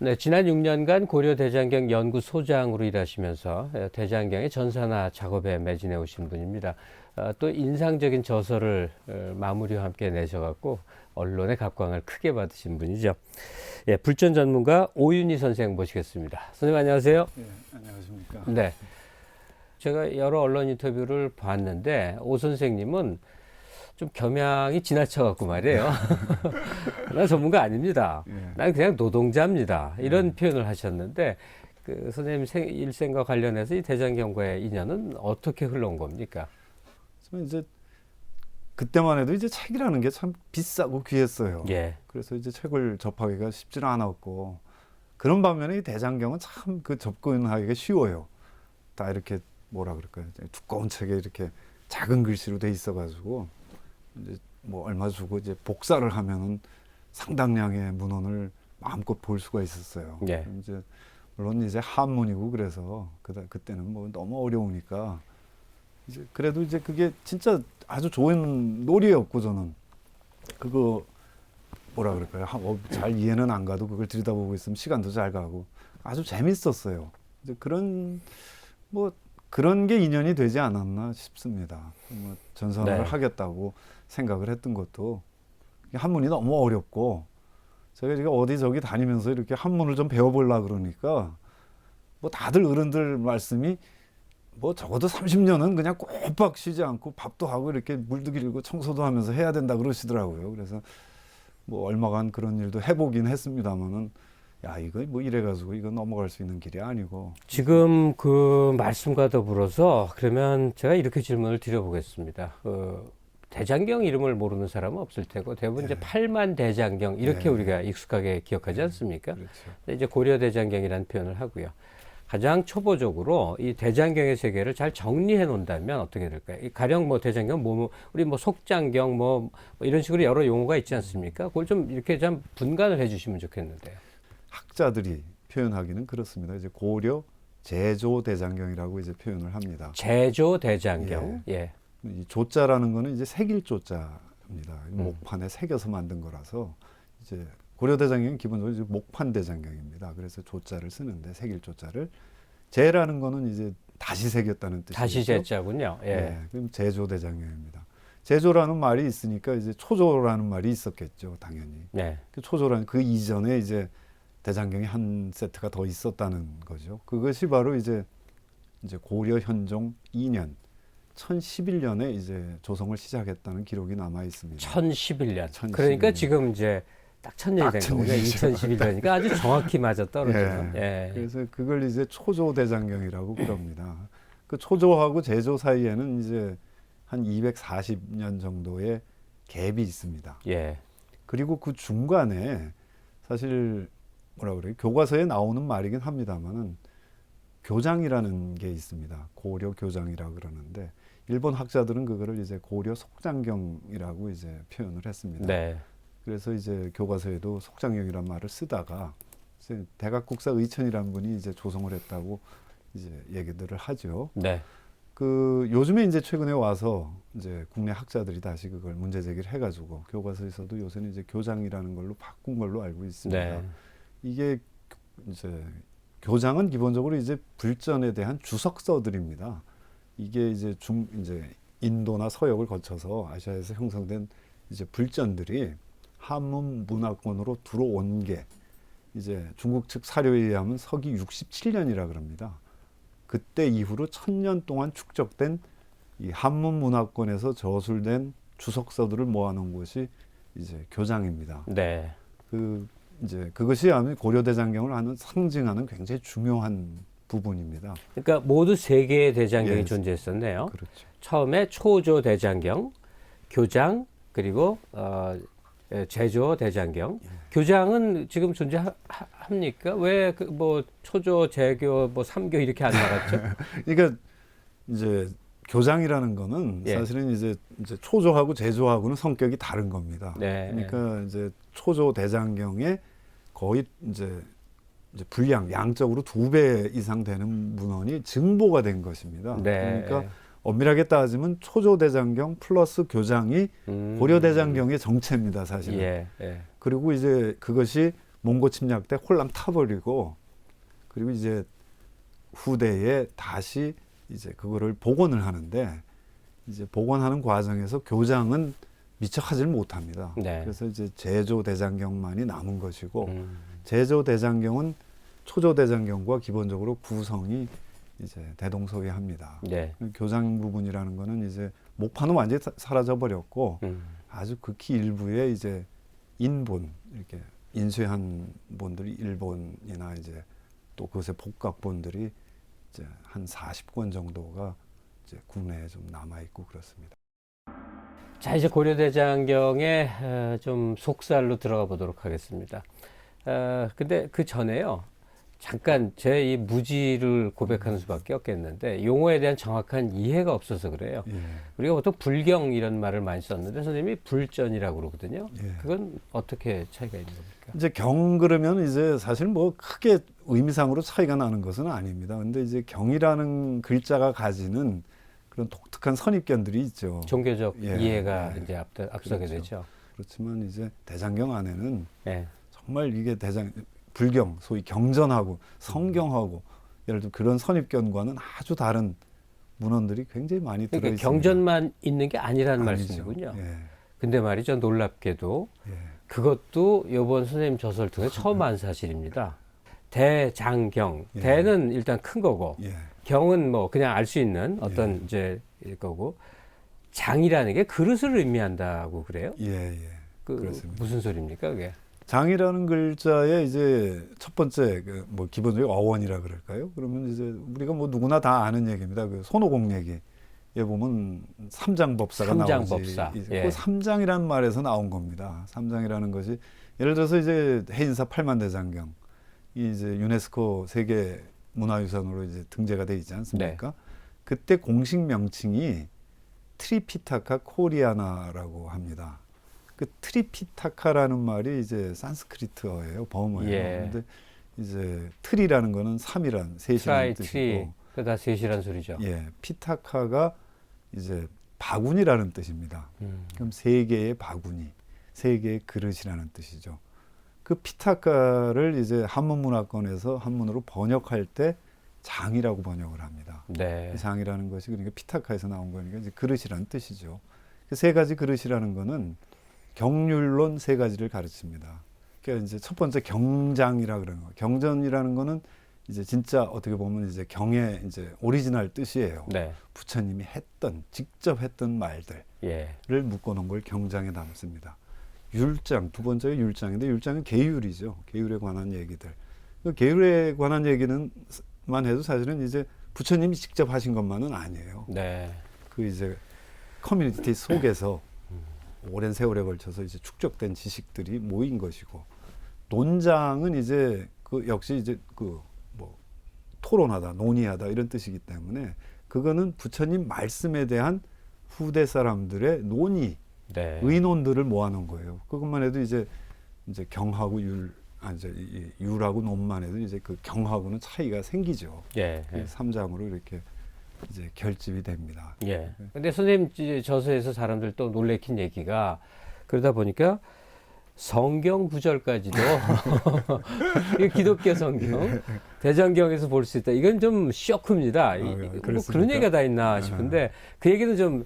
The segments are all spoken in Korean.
네, 지난 6년간 고려 대장경 연구소장으로 일하시면서 대장경의 전산화 작업에 매진해 오신 분입니다. 또 인상적인 저서를 마무리와 함께 내셔갖고 언론의 각광을 크게 받으신 분이죠. 예, 불전 전문가 오윤희 선생 모시겠습니다. 선생님 안녕하세요. 예, 안녕하십니까. 네, 제가 여러 언론 인터뷰를 봤는데 오 선생님은 좀 겸양이 지나쳐갖고 말이에요. 난 전문가 아닙니다. 예. 난 그냥 노동자입니다. 이런 표현을 하셨는데 그 선생님 일생과 관련해서 이 대장경과의 인연은 어떻게 흘러온 겁니까? 저는 이제 그때만 해도 이제 책이라는 게 참 비싸고 귀했어요. 예. 그래서 이제 책을 접하기가 쉽지는 않았고, 그런 반면에 이 대장경은 참 그 접근하기가 쉬워요. 다 이렇게 뭐라 그럴까요? 두꺼운 책에 이렇게 작은 글씨로 돼 있어가지고 이제 뭐 얼마 주고 이제 복사를 하면은 상당량의 문헌을 마음껏 볼 수가 있었어요. 예. 이제 물론 이제 한문이고 그래서 그때는 뭐 너무 어려우니까 이제 그래도 이제 그게 진짜 아주 좋은 놀이였고, 저는 그거 뭐라 그럴까요? 잘 이해는 안 가도 그걸 들여다보고 있으면 시간도 잘 가고 아주 재밌었어요. 이제 그런 게 인연이 되지 않았나 싶습니다. 뭐 전선을 네. 하겠다고 생각을 했던 것도 한문이 너무 어렵고, 제가 지금 어디 저기 다니면서 이렇게 한문을 좀 배워보려고 그러니까 뭐 다들 어른들 말씀이 뭐 적어도 30년은 그냥 꼬박 쉬지 않고 밥도 하고 이렇게 물도 길고 청소도 하면서 해야 된다 그러시더라고요. 그래서 뭐 얼마간 그런 일도 해보긴 했습니다만은, 야 이거 뭐 이래가지고 이거 넘어갈 수 있는 길이 아니고. 지금 그 말씀과 더불어서 그러면 제가 이렇게 질문을 드려보겠습니다. 대장경 이름을 모르는 사람은 없을 테고 대부분 이제 팔만 대장경 이렇게 우리가 익숙하게 기억하지 않습니까? 그렇죠. 근데 이제 고려 대장경이라는 표현을 하고요. 가장 초보적으로 이 대장경의 세계를 잘 정리해 놓는다면 어떻게 될까요? 가령 뭐 대장경, 우리 뭐 속장경 뭐 이런 식으로 여러 용어가 있지 않습니까? 그걸 좀 이렇게 좀 분간을 해주시면 좋겠는데요. 학자들이 표현하기는 그렇습니다. 이제 고려 제조 대장경이라고 이제 표현을 합니다. 제조 대장경. 예. 이 조자라는 거는 이제 새길 조자입니다. 목판에 새겨서 만든 거라서 이제 고려 대장경은 기본적으로 이제 목판 대장경입니다. 그래서 조자를 쓰는데 새길 조자를, 제라는 거는 이제 다시 새겼다는 뜻이죠. 다시 제자군요. 예. 네, 그럼 제조 대장경입니다. 제조라는 말이 있으니까 이제 초조라는 말이 있었겠죠, 당연히. 네. 그 초조라는 그 이전에 이제 대장경이 한 세트가 더 있었다는 거죠. 그것이 바로 이제 고려 현종 2년 1011년에 이제 조성을 시작했다는 기록이 남아 있습니다. 1011년. 1011년. 그러니까 지금 이제 딱 천년이 딱 된 거군요. 천년이죠. 2011년이니까 아주 정확히 맞아 떨어지는. 예. 예. 그래서 그걸 이제 초조 대장경이라고 그럽니다. 그 초조하고 제조 사이에는 이제 한 240년 정도의 갭이 있습니다. 예. 그리고 그 중간에 사실 뭐라 그래요? 교과서에 나오는 말이긴 합니다만은 교장이라는 게 있습니다. 고려 교장이라고 그러는데 일본 학자들은 그거를 이제 고려 속장경이라고 이제 표현을 했습니다. 네. 그래서 이제 교과서에도 속장경이란 말을 쓰다가 이제 대각국사 의천이라는 분이 이제 조성을 했다고 이제 얘기들을 하죠. 네. 그 요즘에 이제 최근에 와서 이제 국내 학자들이 다시 그걸 문제 제기를 해가지고 교과서에서도 요새는 이제 교장이라는 걸로 바꾼 걸로 알고 있습니다. 네. 이게 이제 교장은 기본적으로 이제 불전에 대한 주석서들입니다. 이게 이제 이제 인도나 서역을 거쳐서 아시아에서 형성된 이제 불전들이 한문 문화권으로 들어온 게 이제 중국 측 사료에 의하면 서기 67년이라 그럽니다. 그때 이후로 1000년 동안 축적된 이 한문 문화권에서 저술된 주석서들을 모아놓은 곳이 이제 교장입니다. 네. 이제 그것이 아마 고려 대장경을 상징하는 굉장히 중요한 부분입니다. 그러니까 모두 세 개의 대장경이 예. 존재했었네요. 그렇죠. 처음에 초조 대장경, 교장, 그리고 제조 대장경. 교장은 지금 존재합니까? 왜 뭐 초조, 제교, 뭐 삼교 이렇게 안 나갔죠? 그러니까 이제 교장이라는 거는 예. 사실은 이제 초조하고 제조하고는 성격이 다른 겁니다. 네. 그러니까 이제 초조 대장경에 거의 이제 분량 양적으로 2배 이상 되는 문헌이 증보가 된 것입니다. 네. 그러니까 엄밀하게 따지면 초조 대장경 플러스 교장이 고려 대장경의 정체입니다, 사실은. 예. 예. 그리고 이제 그것이 몽고 침략 때 홀랑 타버리고 그리고 이제 후대에 다시 이제 그거를 복원을 하는데 이제 복원하는 과정에서 교장은 미처 하질 못합니다. 네. 그래서 이제 제조대장경만이 남은 것이고 제조대장경은 초조대장경과 기본적으로 구성이 이제 대동소이합니다. 네. 교장 부분이라는 거는 이제 목파는 완전히 사라져 버렸고 아주 극히 일부의 이제 인본 이렇게 인쇄한 본들이 일본이나 이제 또 그것의 복각본들이 이제 한 40권 정도가 이제 국내에 좀 남아 있고 그렇습니다. 자, 이제 고려대장경의 좀 속살로 들어가 보도록 하겠습니다. 근데 그 전에요. 잠깐 제 이 무지를 고백하는 수밖에 없겠는데 용어에 대한 정확한 이해가 없어서 그래요. 예. 우리가 보통 불경 이런 말을 많이 썼는데 선생님이 불전이라고 그러거든요. 예. 그건 어떻게 차이가 있는 겁니까? 이제 경 그러면 이제 사실 뭐 크게 의미상으로 차이가 나는 것은 아닙니다. 근데 이제 경이라는 글자가 가지는 그런 독특한 선입견들이 있죠. 종교적 예. 이해가 예. 이제 앞서게 그렇죠. 되죠. 그렇지만 이제 대장경 안에는 예. 정말 이게 불경, 소위 경전하고 성경하고 예를 들어 그런 선입견과는 아주 다른 문헌들이 굉장히 많이 들어 그러니까 있습니다. 경전만 있는 게 아니라는 아니죠. 말씀이군요. 예. 근데 말이죠, 놀랍게도 예. 그것도 이번 선생님 저서를 통해 처음 한 사실입니다. 대장경. 예. 대는 일단 큰 거고, 예. 경은 뭐 그냥 알 수 있는 어떤 이제 거고, 장이라는 게 그릇을 의미한다고 그래요? 예. 예. 그 그렇습니다. 무슨 소리입니까, 그게? 장이라는 글자의 이제 첫 번째 뭐 기본적인 어원이라 그럴까요? 그러면 이제 우리가 뭐 누구나 다 아는 얘기입니다. 그 손오공 얘기에 보면 삼장법사가 나오지. 삼장법사. 예. 그 삼장이라는 말에서 나온 겁니다. 삼장이라는 것이 예를 들어서 이제 해인사 팔만대장경 이 이제 유네스코 세계 문화유산으로 이제 등재가 돼 있지 않습니까? 네. 그때 공식 명칭이 트리피타카 코리아나라고 합니다. 그 트리피타카라는 말이 이제 산스크리트어예요, 범어예요. 예. 근데 이제 트리라는 거는 삼이란 셋이라는 트리, 뜻이고, 그다 셋이란 소리죠. 예, 피타카가 이제 바구니라는 뜻입니다. 그럼 세 개의 바구니, 세 개의 그릇이라는 뜻이죠. 그 피타카를 이제 한문문화권에서 한문으로 번역할 때 장이라고 번역을 합니다. 네. 장이라는 것이 그러니까 피타카에서 나온 거니까 이제 그릇이라는 뜻이죠. 그 세 가지 그릇이라는 거는 경률론 세 가지를 가르칩니다. 그러니까 이제 첫 번째 경장이라 그러는 거. 경전이라는 거는 이제 진짜 어떻게 보면 이제 경의 이제 오리지널 뜻이에요. 네. 부처님이 직접 했던 말들을 예. 묶어놓은 걸 경장에 담습니다. 율장, 두 번째가 율장인데 율장은 계율이죠. 계율에 관한 얘기들. 그 계율에 관한 얘기는만 해도 사실은 이제 부처님이 직접 하신 것만은 아니에요. 네. 그 이제 커뮤니티 속에서 오랜 세월에 걸쳐서 이제 축적된 지식들이 모인 것이고, 논장은 이제 그 역시 이제 그 뭐 토론하다, 논의하다 이런 뜻이기 때문에 그거는 부처님 말씀에 대한 후대 사람들의 논의, 네. 의논들을 모아놓은 거예요. 그것만 해도 이제 경하고 이제 율하고 논만 해도 이제 그 경하고는 차이가 생기죠. 예. 그 삼장으로 이렇게 이제 결집이 됩니다. 예. 근데 선생님 저서에서 사람들 또 놀래킨 얘기가 그러다 보니까 성경 구절까지도 이 기독교 성경 대장경에서 볼 수 있다. 이건 좀 쇼크입니다. 뭐 그런 얘기가 다 있나 싶은데 그 얘기는 좀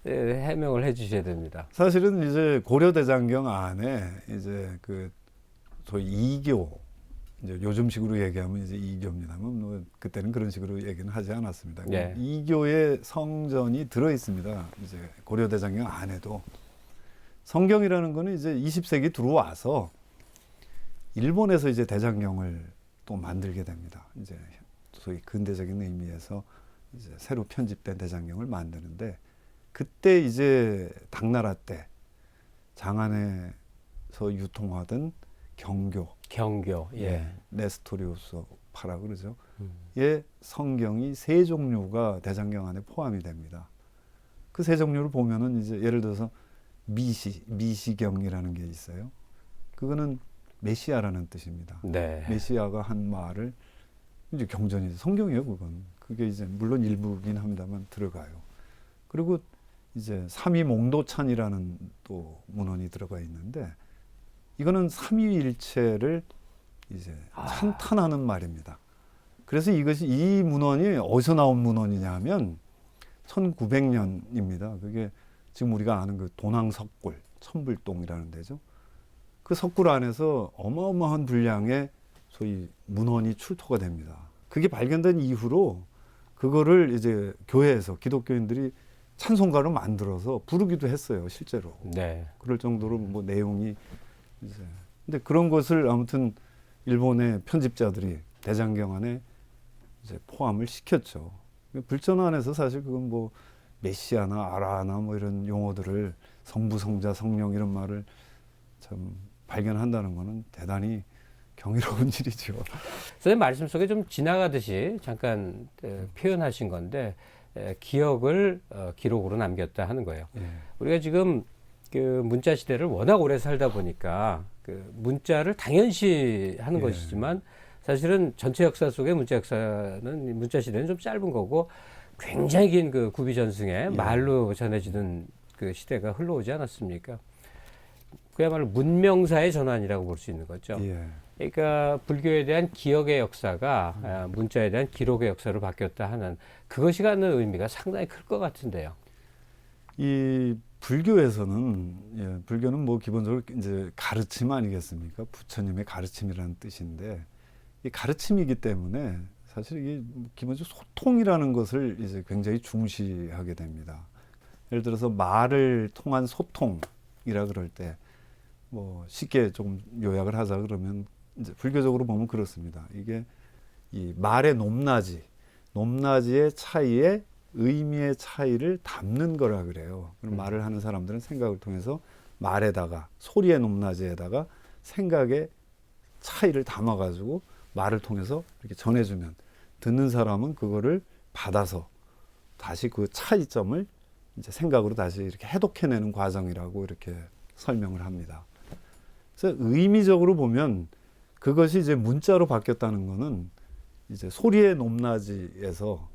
해명을 해주셔야 됩니다. 사실은 이제 고려대장경 안에 이제 그 소위 이교, 이제 요즘식으로 얘기하면 이제 이교입니다만 뭐 그때는 그런 식으로 얘기는 하지 않았습니다. 네. 이교의 성전이 들어 있습니다. 이제 고려대장경 안에도 성경이라는 거는 이제 20세기 들어와서 일본에서 이제 대장경을 또 만들게 됩니다. 이제 소위 근대적인 의미에서 이제 새로 편집된 대장경을 만드는데 그때 이제 당나라 때 장안에서 유통하던 경교, 예. 네스토리우스 파라 그러죠. 의 성경이 세 종류가 대장경 안에 포함이 됩니다. 그 세 종류를 보면은 이제 예를 들어서 미시경이라는 게 있어요. 그거는 메시아라는 뜻입니다. 네. 메시아가 한 말을 이제 경전이죠. 성경이에요, 그건. 그게 이제 물론 일부긴 합니다만 들어가요. 그리고 이제 삼위몽도찬이라는 또 문헌이 들어가 있는데 이거는 삼위일체를 이제 찬탄하는 말입니다. 그래서 이것이 이 문헌이 어디서 나온 문헌이냐 하면 1900년입니다. 그게 지금 우리가 아는 그 도낭석굴, 천불동이라는 데죠. 그 석굴 안에서 어마어마한 분량의 소위 문헌이 출토가 됩니다. 그게 발견된 이후로 그거를 이제 교회에서 기독교인들이 찬송가로 만들어서 부르기도 했어요, 실제로. 네. 그럴 정도로 뭐 내용이 이제. 근데 그런 것을 아무튼 일본의 편집자들이 대장경 안에 이제 포함을 시켰죠. 불전 안에서 사실 그건 뭐 메시아나 아라나 뭐 이런 용어들을 성부, 성자, 성령 이런 말을 참 발견한다는 거는 대단히 경이로운 일이죠. 선생님 말씀 속에 좀 지나가듯이 잠깐 표현하신 건데 기억을 기록으로 남겼다 하는 거예요. 예. 우리가 지금 그 문자 시대를 워낙 오래 살다 보니까 그 문자를 당연시 하는 예. 것이지만 사실은 전체 역사 속에 문자 시대는 좀 짧은 거고 굉장히 긴 그 구비전승에 말로 전해지는 그 시대가 흘러오지 않았습니까? 그야말로 문명사의 전환이라고 볼 수 있는 거죠. 예. 그러니까 불교에 대한 기억의 역사가 문자에 대한 기록의 역사로 바뀌었다 하는 그것이 갖는 의미가 상당히 클 것 같은데요. 이 불교에서는 불교는 뭐 기본적으로 이제 가르침 아니겠습니까? 부처님의 가르침이라는 뜻인데 이 가르침이기 때문에 사실 이게 기본적으로 소통이라는 것을 이제 굉장히 중시하게 됩니다. 예를 들어서 말을 통한 소통이라 그럴 때 뭐 쉽게 조금 요약을 하자 그러면 이제 불교적으로 보면 그렇습니다. 이게 이 말의 높낮이의 차이에 의미의 차이를 담는 거라 그래요. 그럼 말을 하는 사람들은 생각을 통해서 말에다가 소리의 높낮이에다가 생각의 차이를 담아가지고 말을 통해서 이렇게 전해주면 듣는 사람은 그거를 받아서 다시 그 차이점을 이제 생각으로 다시 이렇게 해독해내는 과정이라고 이렇게 설명을 합니다. 그래서 의미적으로 보면 그것이 이제 문자로 바뀌었다는 거는 이제 소리의 높낮이에서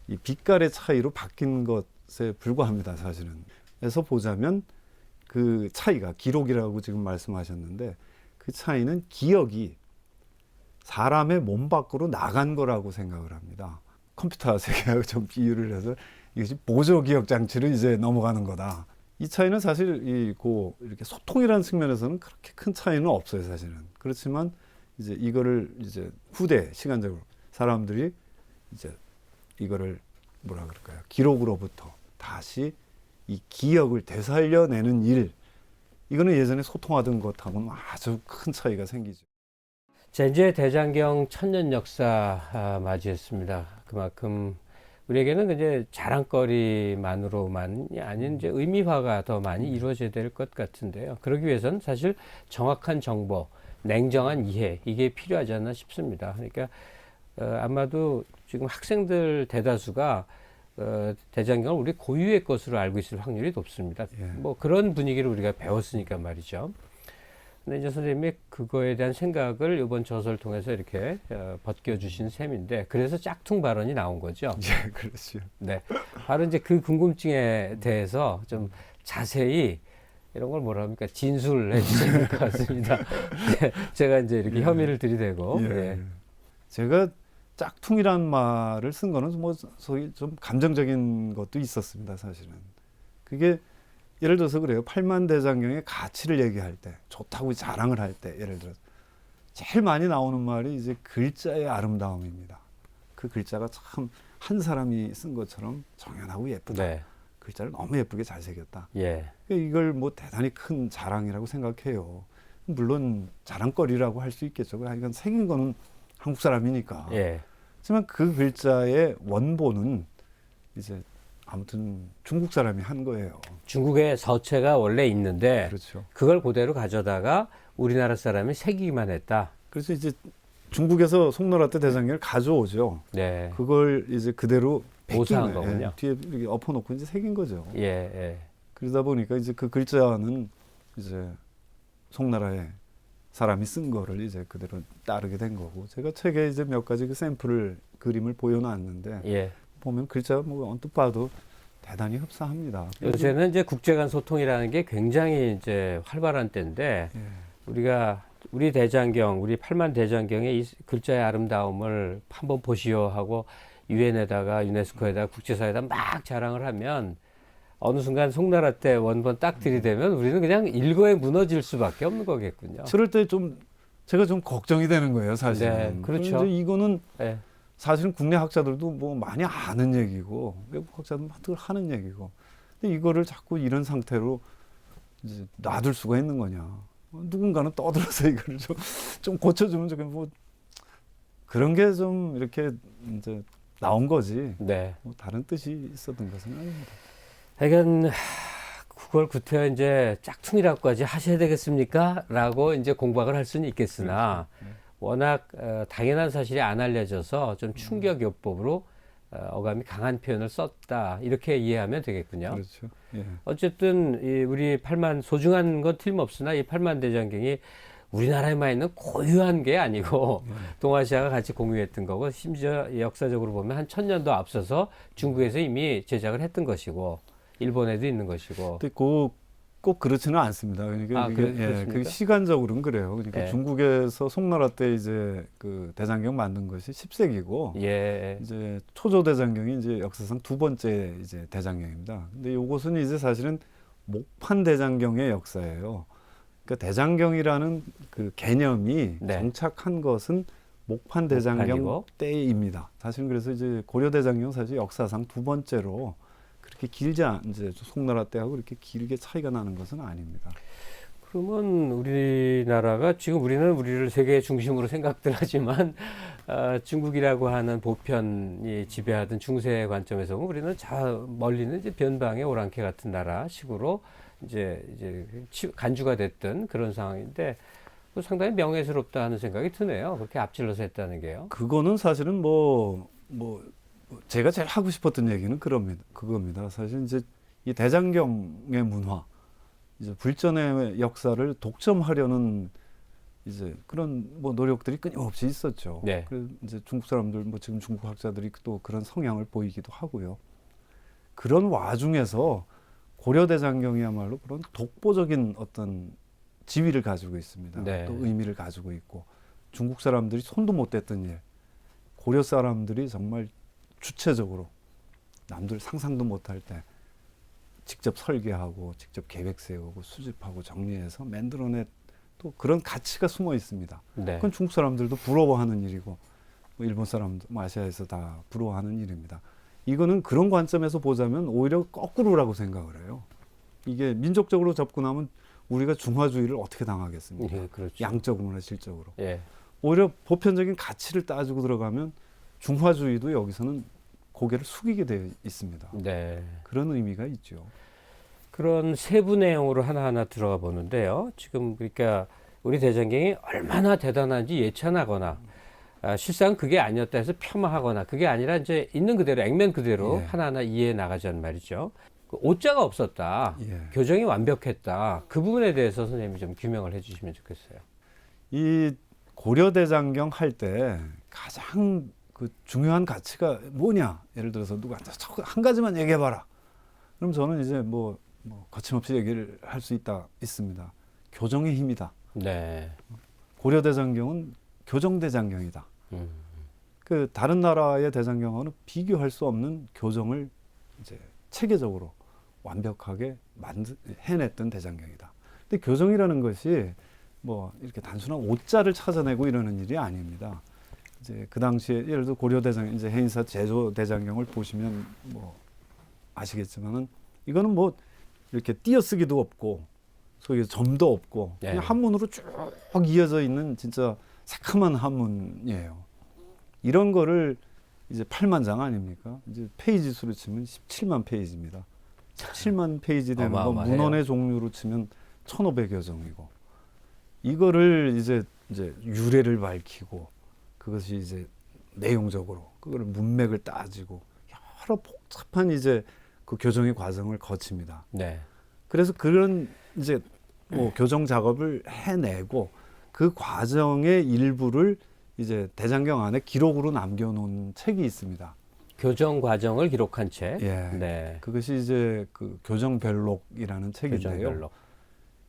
이 빛깔의 차이로 바뀐 것에 불과합니다, 사실은. 그래서 보자면 그 차이가 기록이라고 지금 말씀하셨는데 그 차이는 기억이 사람의 몸 밖으로 나간 거라고 생각을 합니다. 컴퓨터 세계하고 좀 비유를 해서 이것이 보조 기억 장치로 이제 넘어가는 거다. 이 차이는 사실 이렇게 소통이라는 측면에서는 그렇게 큰 차이는 없어요, 사실은. 그렇지만 이제 이거를 이제 후대 시간적으로 사람들이 이제 이거를 뭐라 그럴까요? 기록으로부터 다시 이 기억을 되살려내는 일. 이거는 예전에 소통하던 것하고는 아주 큰 차이가 생기죠. 자, 이제 대장경 천년 역사 맞이했습니다. 그만큼 우리에게는 이제 자랑거리만으로만이 아닌 이제 의미화가 더 많이 이루어져야 될 것 같은데요. 그러기 위해서는 사실 정확한 정보, 냉정한 이해 이게 필요하지 않나 싶습니다. 그러니까 아마도 지금 학생들 대다수가 대장경을 우리 고유의 것으로 알고 있을 확률이 높습니다. 예. 뭐 그런 분위기를 우리가 배웠으니까 말이죠. 근데 이제 선생님이 그거에 대한 생각을 이번 저서를 통해서 이렇게 벗겨주신 셈인데 그래서 짝퉁 발언이 나온 거죠. 예, 그렇죠. 네, 바로 이제 그 궁금증에 대해서 좀 자세히 이런 걸 뭐라 합니까? 진술해 주셔야 될 것 같습니다. 네, 제가 이제 이렇게 혐의를 들이대고. 예. 예. 제가 짝퉁이란 말을 쓴 거는 뭐 소위 좀 감정적인 것도 있었습니다, 사실은. 그게 예를 들어서 그래요. 팔만대장경의 가치를 얘기할 때, 좋다고 자랑을 할 때, 예를 들어서 제일 많이 나오는 말이 이제 글자의 아름다움입니다. 그 글자가 참 한 사람이 쓴 것처럼 정연하고 예쁘다. 네. 글자를 너무 예쁘게 잘 새겼다. 예. 이걸 뭐 대단히 큰 자랑이라고 생각해요. 물론 자랑거리라고 할 수 있겠죠. 이건 새긴 거는 한국 사람이니까. 예. 하지만 그 글자의 원본은 이제 아무튼 중국 사람이 한 거예요. 중국에 서체가 원래 있는데 그렇죠. 그걸 그대로 가져다가 우리나라 사람이 새기기만 했다. 그래서 이제 중국에서 송나라 때 대장경을 가져오죠. 네. 그걸 이제 그대로 보수한 베낀, 거군요. 뒤에 이렇게 엎어놓고 이제 새긴 거죠. 예, 예. 그러다 보니까 이제 그 글자는 이제 송나라의 사람이 쓴 거를 이제 그대로 따르게 된 거고, 제가 책에 이제 몇 가지 그 샘플을 그림을 보여놨는데 예. 보면 글자가 뭐 언뜻 봐도 대단히 흡사합니다. 요새는 이제 국제 간 소통이라는 게 굉장히 이제 활발한 때인데 예. 우리가 우리 대장경, 우리 팔만 대장경의 이 글자의 아름다움을 한번 보시오 하고 유엔에다가 유네스코에다가 국제사회에다 막 자랑을 하면 어느 순간 송나라 때 원본 딱 들이대면 우리는 그냥 일거에 무너질 수밖에 없는 거겠군요. 그럴 때 좀 제가 좀 걱정이 되는 거예요, 사실은. 네, 그렇죠. 그런데 이거는 네. 사실은 국내 학자들도 뭐 많이 아는 얘기고 외국 학자들도 많이 하는 얘기고. 근데 이거를 자꾸 이런 상태로 이제 놔둘 수가 있는 거냐? 누군가는 떠들어서 이거를 좀 고쳐주면 좋겠고 뭐 그런 게 좀 이렇게 이제 나온 거지. 네. 뭐 다른 뜻이 있었던 것은 아닙니다. 하여간 그걸 구태여 이제 짝퉁이라고까지 하셔야 되겠습니까? 라고 이제 공박을 할 수는 있겠으나 워낙 당연한 사실이 안 알려져서 좀 충격요법으로 어감이 강한 표현을 썼다 이렇게 이해하면 되겠군요. 그렇죠. 예. 어쨌든 이 우리 팔만 소중한 건 틀림없으나 이 팔만 대장경이 우리나라에만 있는 고유한 게 아니고 동아시아가 같이 공유했던 거고 심지어 역사적으로 보면 한 1000년도 앞서서 중국에서 이미 제작을 했던 것이고 일본에도 있는 것이고. 근데 꼭 그렇지는 않습니다. 그러니까 그렇습니까? 그 시간적으로는 그래요. 그러니까 예. 중국에서 송나라 때 이제 그 대장경 만든 것이 10세기고 예. 이제 초조 대장경이 이제 역사상 두 번째 이제 대장경입니다. 근데 이것은 이제 사실은 목판 대장경의 역사예요. 그러니까 대장경이라는 그 개념이 네. 정착한 것은 목판 대장경 목판이고. 때입니다. 사실은 그래서 이제 고려 대장경 사실 역사상 두 번째로 그렇게 길지 이제 송나라 때하고 그렇게 길게 차이가 나는 것은 아닙니다. 그러면 우리나라가 지금 우리를 세계 중심으로 생각들 하지만 중국이라고 하는 보편이 지배하던 중세 관점에서 보면 우리는 저 멀리는 이제 변방의 오랑캐 같은 나라 식으로 이제 간주가 됐던 그런 상황인데 상당히 명예스럽다 하는 생각이 드네요. 그렇게 앞질러서 했다는 게요. 그거는 사실은 뭐 제가 제일 하고 싶었던 얘기는 그겁니다. 사실 이제 이 대장경의 문화, 이제 불전의 역사를 독점하려는 이제 그런 뭐 노력들이 끊임없이 있었죠. 네. 그래서 이제 중국 사람들 뭐 지금 중국 학자들이 또 그런 성향을 보이기도 하고요. 그런 와중에서 고려 대장경이야말로 그런 독보적인 어떤 지위를 가지고 있습니다. 네. 또 의미를 가지고 있고 중국 사람들이 손도 못 댔던 일, 고려 사람들이 정말 주체적으로 남들 상상도 못할 때 직접 설계하고 직접 계획 세우고 수집하고 정리해서 만들어낸 또 그런 가치가 숨어 있습니다. 네. 그건 중국 사람들도 부러워하는 일이고 뭐 일본 사람도 아시아에서 다 부러워하는 일입니다. 이거는 그런 관점에서 보자면 오히려 거꾸로라고 생각을 해요. 이게 민족적으로 접근하면 우리가 중화주의를 어떻게 당하겠습니까? 예, 그렇죠. 양적으로나 질적으로. 예. 오히려 보편적인 가치를 따지고 들어가면 중화주의도 여기서는 고개를 숙이게 되어 있습니다. 네. 그런 의미가 있죠. 그런 세부 내용으로 하나하나 들어가 보는데요. 지금 그러니까 우리 대장경이 얼마나 대단한지 예찬하거나 실상 그게 아니었다 해서 폄하하거나 그게 아니라 이제 있는 그대로 액면 그대로 예. 하나하나 이해해 나가자는 말이죠. 그 오자가 없었다. 예. 교정이 완벽했다. 그 부분에 대해서 선생님이 좀 규명을 해 주시면 좋겠어요. 이 고려대장경 할 때 가장 그 중요한 가치가 뭐냐? 예를 들어서 누가 한 가지만 얘기해봐라. 그럼 저는 이제 뭐 거침없이 얘기를 할 수 있습니다. 교정의 힘이다. 네. 고려대장경은 교정대장경이다. 그 다른 나라의 대장경하고는 비교할 수 없는 교정을 이제 체계적으로 완벽하게 해냈던 대장경이다. 근데 교정이라는 것이 뭐 이렇게 단순한 옷자를 찾아내고 이러는 일이 아닙니다. 이제 그 당시에 예를 들어 고려대장 이제 해인사 제조대장경을 보시면 뭐 아시겠지만은 이거는 뭐 이렇게 띄어쓰기도 없고 소위 점도 없고 네. 그냥 한문으로 쭉 이어져 있는 진짜 새카만 한문이에요. 이런 거를 이제 8만 장 아닙니까? 이제 페이지 수로 치면 17만 페이지입니다. 17만 페이지 되는 거 어마어마해요. 문헌의 종류로 치면 1500여 종이고 이거를 이제 유래를 밝히고 그것이 이제 내용적으로 그거를 문맥을 따지고 여러 복잡한 이제 그 교정의 과정을 거칩니다. 네. 그래서 그런 이제 뭐 교정 작업을 해내고 그 과정의 일부를 이제 대장경 안에 기록으로 남겨놓은 책이 있습니다. 교정 과정을 기록한 책. 예. 네. 그것이 이제 그 교정별록이라는 책인데요. 교정별록.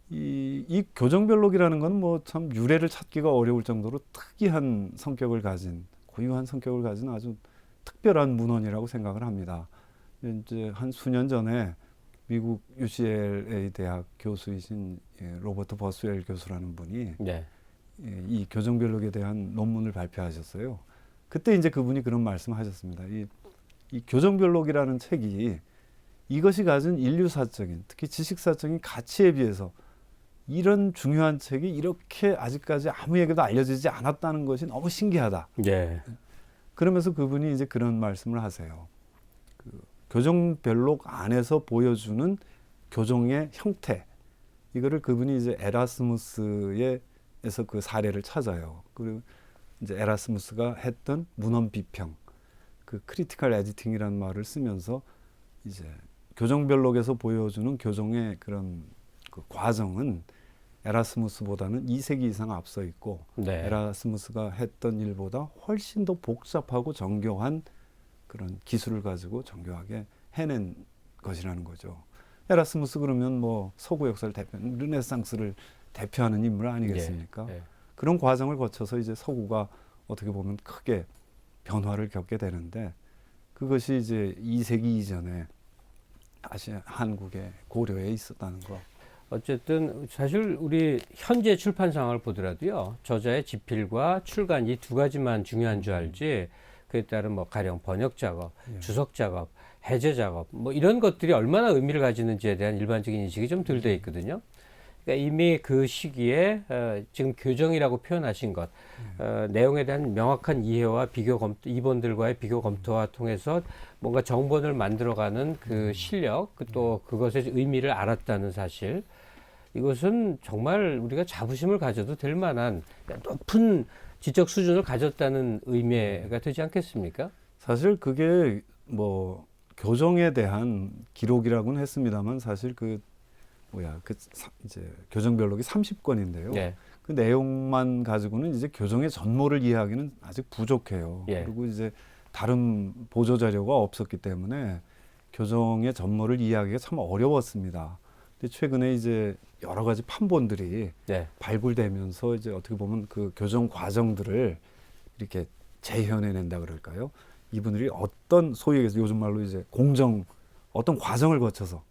이 교정별록이라는 건 뭐 참 유래를 찾기가 어려울 정도로 특이한 성격을 가진, 고유한 성격을 가진 아주 특별한 문헌이라고 생각을 합니다. 이제 한 수년 전에 미국 UCLA 대학 교수이신 로버트 버스웰 교수라는 분이 네. 이 교정별록에 대한 논문을 발표하셨어요. 그때 이제 그분이 그런 말씀하셨습니다. 이 교정별록이라는 책이 이것이 가진 인류사적인, 특히 지식사적인 가치에 비해서 이런 중요한 책이 이렇게 아직까지 아무에게도 알려지지 않았다는 것이 너무 신기하다. 예. 그러면서 그분이 이제 그런 말씀을 하세요. 그 교정별록 안에서 보여주는 교정의 형태, 이거를 그분이 이제 에라스무스에서 그 사례를 찾아요. 그리고 이제 에라스무스가 했던 문헌 비평, 그 크리티컬 에디팅이라는 말을 쓰면서 이제 교정별록에서 보여주는 교정의 그런 그 과정은 에라스무스보다는 2세기 이상 앞서 있고, 네. 에라스무스가 했던 일보다 훨씬 더 복잡하고 정교한 그런 기술을 가지고 정교하게 해낸 것이라는 거죠. 에라스무스 그러면 뭐 서구 역사를 대표하는 르네상스를 대표하는 인물 아니겠습니까? 예. 그런 과정을 거쳐서 이제 서구가 어떻게 보면 크게 변화를 겪게 되는데, 그것이 이제 2세기 이전에 다시 한국의 고려에 있었다는 거. 어쨌든 사실 우리 현재 출판 상황을 보더라도요, 저자의 집필과 출간 이 두 가지만 중요한 줄 알지, 그에 따른 뭐 가령 번역 작업, 예. 주석 작업, 해제 작업, 뭐 이런 것들이 얼마나 의미를 가지는지에 대한 일반적인 인식이 좀 덜 돼 있거든요. 그러니까 이미 그 시기에 지금 교정이라고 표현하신 것, 내용에 대한 명확한 이해와 비교 검토, 이본들과의 비교 검토와 통해서 뭔가 정본을 만들어가는 그 실력, 또 그것의 의미를 알았다는 사실, 이것은 정말 우리가 자부심을 가져도 될 만한 높은 지적 수준을 가졌다는 의미가 되지 않겠습니까? 사실 그게 뭐 교정에 대한 기록이라고는 했습니다만, 사실 이제 교정별록이 30권인데요. 네. 그 내용만 가지고는 이제 교정의 전모를 이해하기는 아직 부족해요. 예. 그리고 이제 다른 보조 자료가 없었기 때문에 교정의 전모를 이해하기가 참 어려웠습니다. 근데 최근에 이제 여러 가지 판본들이 네. 발굴되면서 이제 어떻게 보면 그 교정 과정들을 이렇게 재현해낸다 그럴까요? 이분들이 어떤 소위 얘기해서 요즘 말로 이제 어떤 과정을 거쳐서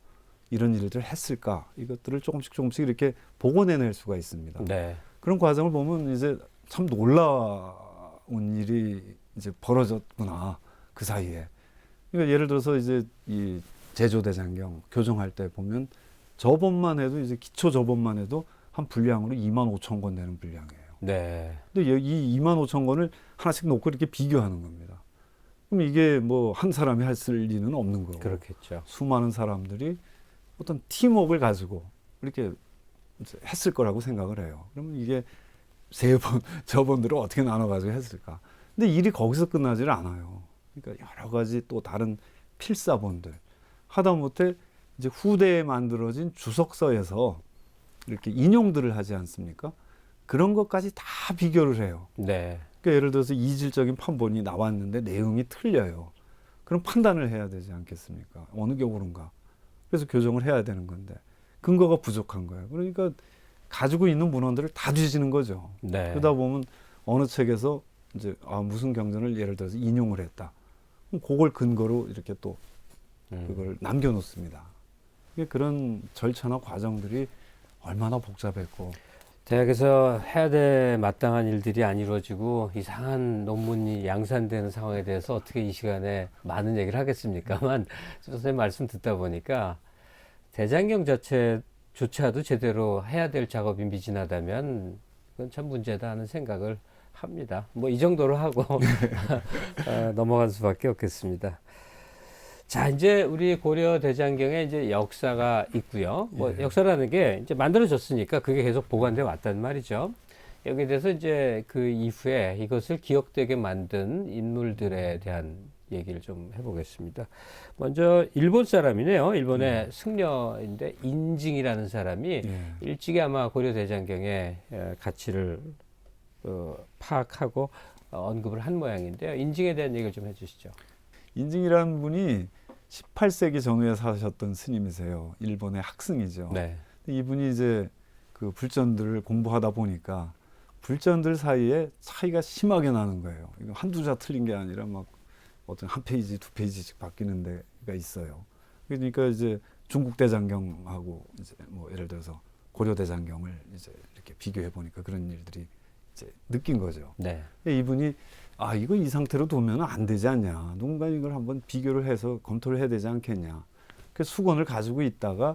이런 일들을 했을까, 이것들을 조금씩 이렇게 복원해낼 수가 있습니다. 네. 그런 과정을 보면 이제 참 놀라운 일이 이제 벌어졌구나, 그 사이에. 그러니까 예를 들어서 이제 이 제조대장경 교정할 때 보면 저본만 해도 이제 기초 저본만 해도 한 분량으로 25,000권 되는 분량이에요. 네. 근데 이 25,000권을 하나씩 놓고 이렇게 비교하는 겁니다. 그럼 이게 뭐 한 사람이 할 리는 없는 거고, 그렇겠죠. 수많은 사람들이 어떤 팀워크를 가지고 이렇게 이제 했을 거라고 생각을 해요. 그러면 이게 저본들을 어떻게 나눠가지고 했을까? 근데 일이 거기서 끝나질 않아요. 그러니까 여러 가지 또 다른 필사본들, 하다못해 이제 후대에 만들어진 주석서에서 이렇게 인용들을 하지 않습니까? 그런 것까지 다 비교를 해요. 네. 그러니까 예를 들어서 이질적인 판본이 나왔는데 내용이 틀려요. 그럼 판단을 해야 되지 않겠습니까? 어느 게 옳은가? 그래서 교정을 해야 되는 건데 근거가 부족한 거예요. 그러니까 가지고 있는 문헌들을 다 뒤지는 거죠. 네. 그러다 보면 어느 책에서 이제 무슨 경전을 예를 들어서 인용을 했다. 그럼 그걸 근거로 이렇게 또 그걸 남겨놓습니다. 그런 절차나 과정들이 얼마나 복잡했고, 대학에서 해야 될 마땅한 일들이 안 이루어지고 이상한 논문이 양산되는 상황에 대해서 어떻게 이 시간에 많은 얘기를 하겠습니까만, 선생님 말씀 듣다 보니까 대장경 자체조차도 제대로 해야 될 작업이 미진하다면 그건 참 문제다 하는 생각을 합니다. 뭐 이 정도로 하고 넘어갈 수밖에 없겠습니다. 자, 이제 우리 고려 대장경에 이제 역사가 있고요. 뭐 역사라는 게 이제 만들어졌으니까 그게 계속 보관돼 왔단 말이죠. 여기에 대해서 이제 그 이후에 이것을 기억되게 만든 인물들에 대한 얘기를 좀 해보겠습니다. 먼저 일본 사람이네요. 일본의 승려인데 인징이라는 사람이 일찍이 아마 고려 대장경의 가치를 파악하고 언급을 한 모양인데요. 인징에 대한 얘기를 좀 해주시죠. 인징이라는 분이 18세기 전후에 사셨던 스님이세요. 일본의 학승이죠. 네. 이분이 이제 그 불전들을 공부하다 보니까 불전들 사이에 차이가 심하게 나는 거예요. 이거 한두 자 틀린 게 아니라 막 어떤 한 페이지, 두 페이지씩 바뀌는 데가 있어요. 그러니까 이제 중국 대장경하고 이제 뭐 예를 들어서 고려 대장경을 이제 이렇게 비교해 보니까 그런 일들이 이제 느낀 거죠. 네. 이분이 이거 이 상태로 두면 안 되지 않냐. 누군가 이걸 한번 비교를 해서 검토를 해야 되지 않겠냐. 그 수건을 가지고 있다가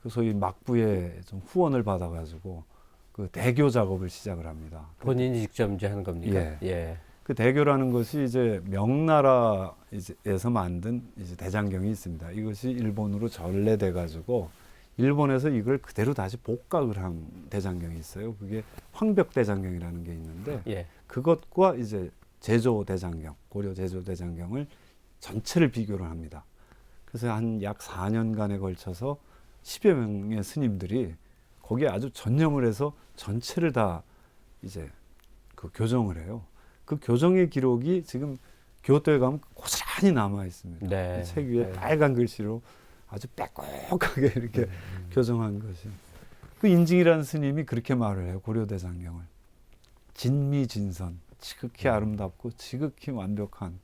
그 소위 막부에 좀 후원을 받아가지고 그 대교 작업을 시작을 합니다. 본인이 직접 이제 하는 겁니까? 예. 예. 그 대교라는 것이 이제 명나라에서 만든 이제 대장경이 있습니다. 이것이 일본으로 전래돼 가지고 일본에서 이걸 그대로 다시 복각을 한 대장경이 있어요. 그게 황벽 대장경이라는 게 있는데 예. 그것과 이제 제조 대장경, 고려 제조 대장경을 전체를 비교를 합니다. 그래서 한 약 4년간에 걸쳐서 10여 명의 스님들이 거기에 아주 전념을 해서 전체를 다 이제 그 교정을 해요. 그 교정의 기록이 지금 교토에 가면 고스란히 남아 있습니다. 네. 책 위에 네. 빨간 글씨로 아주 빼곡하게 이렇게 교정한 것이. 그 인증이라는 스님이 그렇게 말을 해요. 고려대장경을. 진미진선, 지극히 아름답고 지극히 완벽한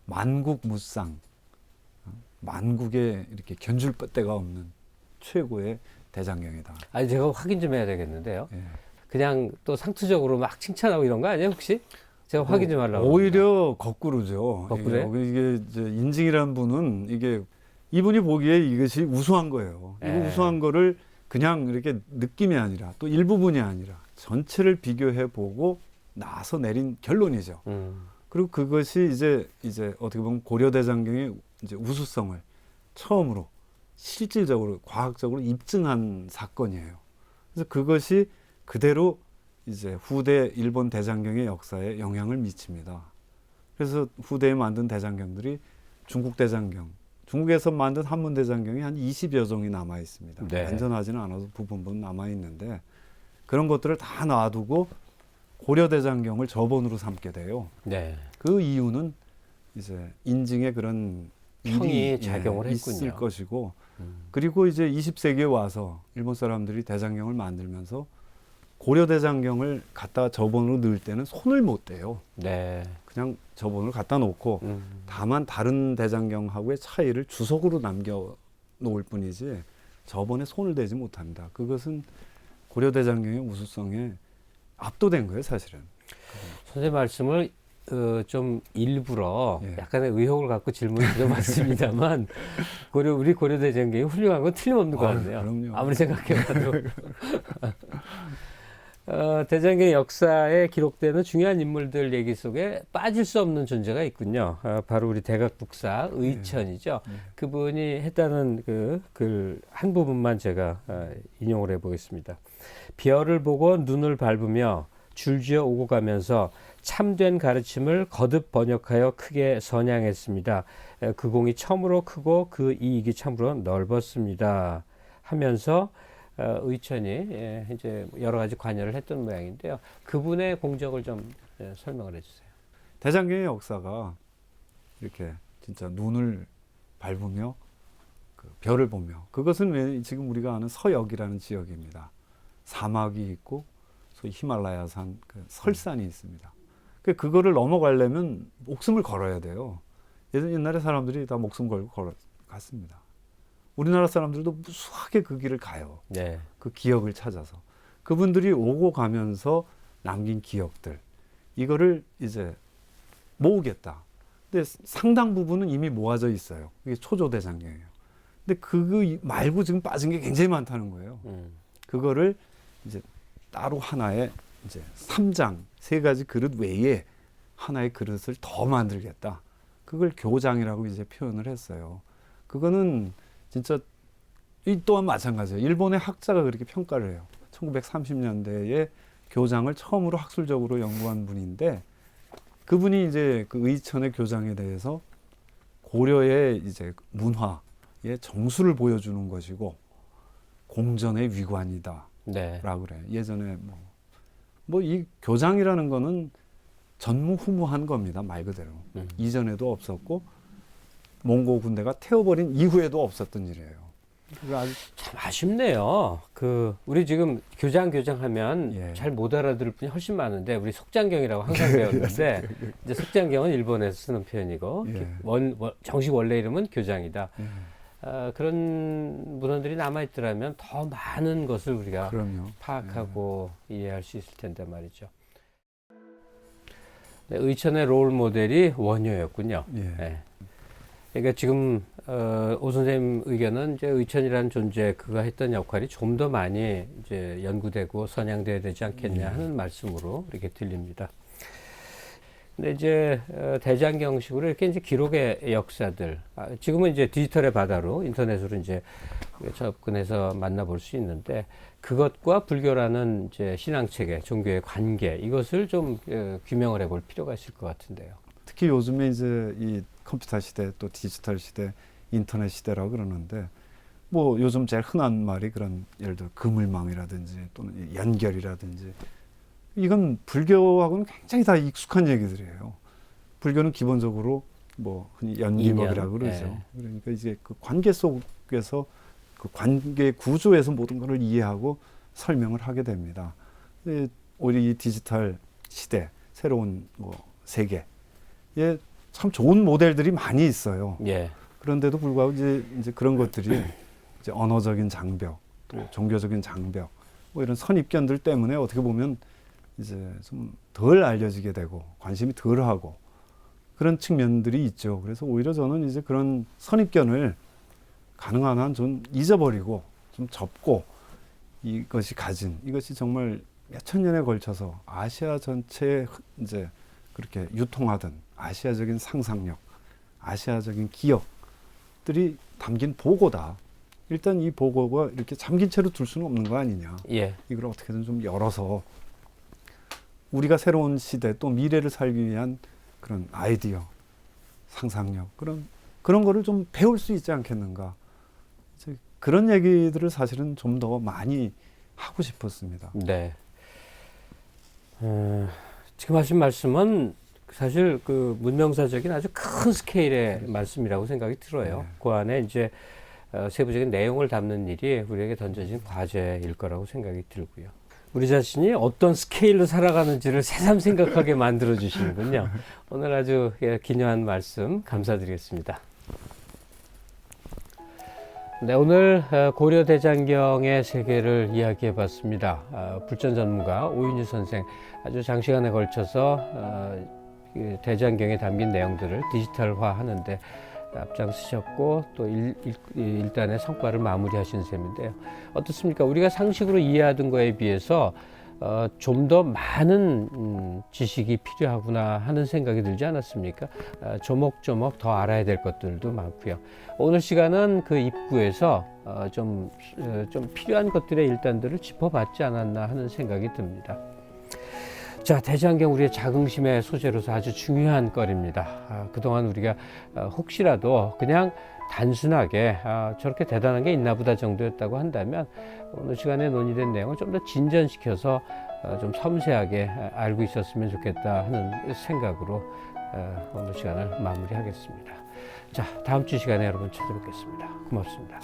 만국무쌍, 만국에 이렇게 견줄 데가 없는 최고의 대장경이다. 아니 제가 확인 좀 해야 되겠는데요. 예. 그냥 또 상투적으로 막 칭찬하고 이런 거 아니에요 혹시? 제가 확인 좀 하려고. 오히려 거꾸로죠. 거꾸로요? 이게 이제 인증이라는 분은 이분이 보기에 이것이 우수한 거예요. 이거 예. 우수한 거를 그냥 이렇게 느낌이 아니라 또 일부분이 아니라 전체를 비교해 보고 나서 내린 결론이죠. 그리고 그것이 이제 어떻게 보면 고려대장경의 이제 우수성을 처음으로 실질적으로 과학적으로 입증한 사건이에요. 그래서 그것이 그대로 이제 후대 일본 대장경의 역사에 영향을 미칩니다. 그래서 후대에 만든 대장경들이 중국 대장경, 중국에서 만든 한문 대장경이 한 20여 종이 남아 있습니다. 네. 완전하지는 않아서 부분 남아 있는데 그런 것들을 다 놔두고 고려 대장경을 저본으로 삼게 돼요. 네. 그 이유는 이제 인증의 그런 평이 일이 작용을 있을 했군요. 것이고 그리고 이제 20세기에 와서 일본 사람들이 대장경을 만들면서 고려 대장경을 갖다 저본으로 넣을 때는 손을 못 대요. 네. 그냥 저본을 갖다 놓고 다만 다른 대장경하고의 차이를 주석으로 남겨 놓을 뿐이지 저본에 손을 대지 못합니다. 그것은 고려 대장경의 우수성에 압도된 거예요, 사실은. 선생님 말씀을 좀 일부러 예. 약간의 의혹을 갖고 질문을 드려봤습니다만 우리 고려대장경이 훌륭한 건 틀림없는 것 같네요. 그럼요. 아무리 생각해봐도. 대장경 역사에 기록되는 중요한 인물들 얘기 속에 빠질 수 없는 존재가 있군요. 바로 우리 대각북사 의천이죠. 그분이 했다는 그 글 한 부분만 제가 인용을 해보겠습니다. 별을 보고 눈을 밟으며 줄지어 오고 가면서 참된 가르침을 거듭 번역하여 크게 선양했습니다. 그 공이 처음으로 크고 그 이익이 참으로 넓었습니다. 하면서 의천이 이제 여러 가지 관여를 했던 모양인데요. 그분의 공적을 좀 설명을 해주세요. 대장경의 역사가 이렇게 진짜 눈을 밟으며 그 별을 보며 그것은 왜 지금 우리가 아는 서역이라는 지역입니다. 사막이 있고 소위 히말라야산 그 설산이 있습니다. 그거를 넘어가려면 목숨을 걸어야 돼요. 옛날에 사람들이 다 목숨 걸고 갔습니다. 우리나라 사람들도 무수하게 그 길을 가요. 네. 그 기억을 찾아서. 그분들이 오고 가면서 남긴 기억들. 이거를 이제 모으겠다. 근데 상당 부분은 이미 모아져 있어요. 이게 초조대장경이에요. 근데 그거 말고 지금 빠진 게 굉장히 많다는 거예요. 그거를 이제 따로 하나의 이제 3장, 3가지 그릇 외에 하나의 그릇을 더 만들겠다. 그걸 교장이라고 이제 표현을 했어요. 그거는 진짜 이 또한 마찬가지예요. 일본의 학자가 그렇게 평가를 해요. 1930년대에 교장을 처음으로 학술적으로 연구한 분인데 그분이 이제 그 의천의 교장에 대해서 고려의 이제 문화의 정수를 보여주는 것이고 공전의 위관이다. 네. 라고 그래요. 예전에 뭐 이 교장이라는 거는 전무후무한 겁니다. 말 그대로. 이전에도 없었고 몽고 군대가 태워버린 이후에도 없었던 일이에요. 그거 아주 참 아쉽네요. 우리 지금 교장하면 예. 잘 못 알아들을 분이 훨씬 많은데 우리 속장경이라고 항상 배웠는데 이제 속장경은 일본에서 쓰는 표현이고 예. 정식 원래 이름은 교장이다. 예. 그런 문헌들이 남아있더라면 더 많은 것을 우리가 그럼요. 파악하고 이해할 수 있을 텐데 말이죠. 네, 의천의 롤 모델이 원효였군요. 예. 네. 그러니까 지금 오 선생님 의견은 이제 의천이라는 존재 그가 했던 역할이 좀 더 많이 이제 연구되고 선양돼야 되지 않겠냐 하는 말씀으로 이렇게 들립니다. 근데 이제 대장경식으로 이렇게 이제 기록의 역사들, 지금은 이제 디지털의 바다로 인터넷으로 이제 접근해서 만나볼 수 있는데 그것과 불교라는 이제 신앙 체계, 종교의 관계 이것을 좀 규명을 해볼 필요가 있을 것 같은데요. 특히 요즘에 이제 이 컴퓨터 시대 또 디지털 시대, 인터넷 시대라고 그러는데 뭐 요즘 제일 흔한 말이 그런 예를 들어 그물망이라든지 또는 연결이라든지 이건 불교하고는 굉장히 다 익숙한 얘기들이에요. 불교는 기본적으로 뭐 흔히 연기법이라고 그러죠. 네. 그러니까 이제 그 관계 속에서 그 관계 구조에서 모든 것을 이해하고 설명을 하게 됩니다. 오히려 이 디지털 시대, 새로운 뭐 세계에 참 좋은 모델들이 많이 있어요. 예. 그런데도 불구하고 이제 그런 것들이 이제 언어적인 장벽, 또 종교적인 장벽, 뭐 이런 선입견들 때문에 어떻게 보면 이제 좀 덜 알려지게 되고 관심이 덜하고 그런 측면들이 있죠. 그래서 오히려 저는 이제 그런 선입견을 가능한 한 좀 잊어버리고 좀 접고 이것이 정말 몇천 년에 걸쳐서 아시아 전체에 이제 그렇게 유통하던 아시아적인 상상력, 아시아적인 기억들이 담긴 보고다. 일단 이 보고가 이렇게 잠긴 채로 둘 수는 없는 거 아니냐. 예. 이걸 어떻게든 좀 열어서 우리가 새로운 시대 또 미래를 살기 위한 그런 아이디어, 상상력 그런 거를 좀 배울 수 있지 않겠는가. 그런 얘기들을 사실은 좀 더 많이 하고 싶었습니다. 네. 지금 하신 말씀은 사실 그 문명사적인 아주 큰 스케일의 말씀이라고 생각이 들어요. 네. 그 안에 이제 세부적인 내용을 담는 일이 우리에게 던져진 과제일 거라고 생각이 들고요. 우리 자신이 어떤 스케일로 살아가는지를 새삼 생각하게 만들어 주시는군요. 오늘 아주 기묘한 말씀 감사드리겠습니다. 네, 오늘 고려대장경의 세계를 이야기해 봤습니다. 불전 전문가 오윤희 선생 아주 장시간에 걸쳐서 대장경에 담긴 내용들을 디지털화하는데 앞장서셨고 또 일단의 성과를 마무리하신 셈인데요. 어떻습니까? 우리가 상식으로 이해하던 거에 비해서 좀 더 많은 지식이 필요하구나 하는 생각이 들지 않았습니까? 조목조목 더 알아야 될 것들도 많고요. 오늘 시간은 그 입구에서 좀 필요한 것들의 일단들을 짚어봤지 않았나 하는 생각이 듭니다. 자, 대장경 우리의 자긍심의 소재로서 아주 중요한 거리입니다. 그동안 우리가 혹시라도 그냥 단순하게 저렇게 대단한 게 있나 보다 정도였다고 한다면 오늘 시간에 논의된 내용을 좀 더 진전시켜서 좀 섬세하게 알고 있었으면 좋겠다 하는 생각으로 오늘 시간을 마무리하겠습니다. 자, 다음 주 시간에 여러분 찾아뵙겠습니다. 고맙습니다.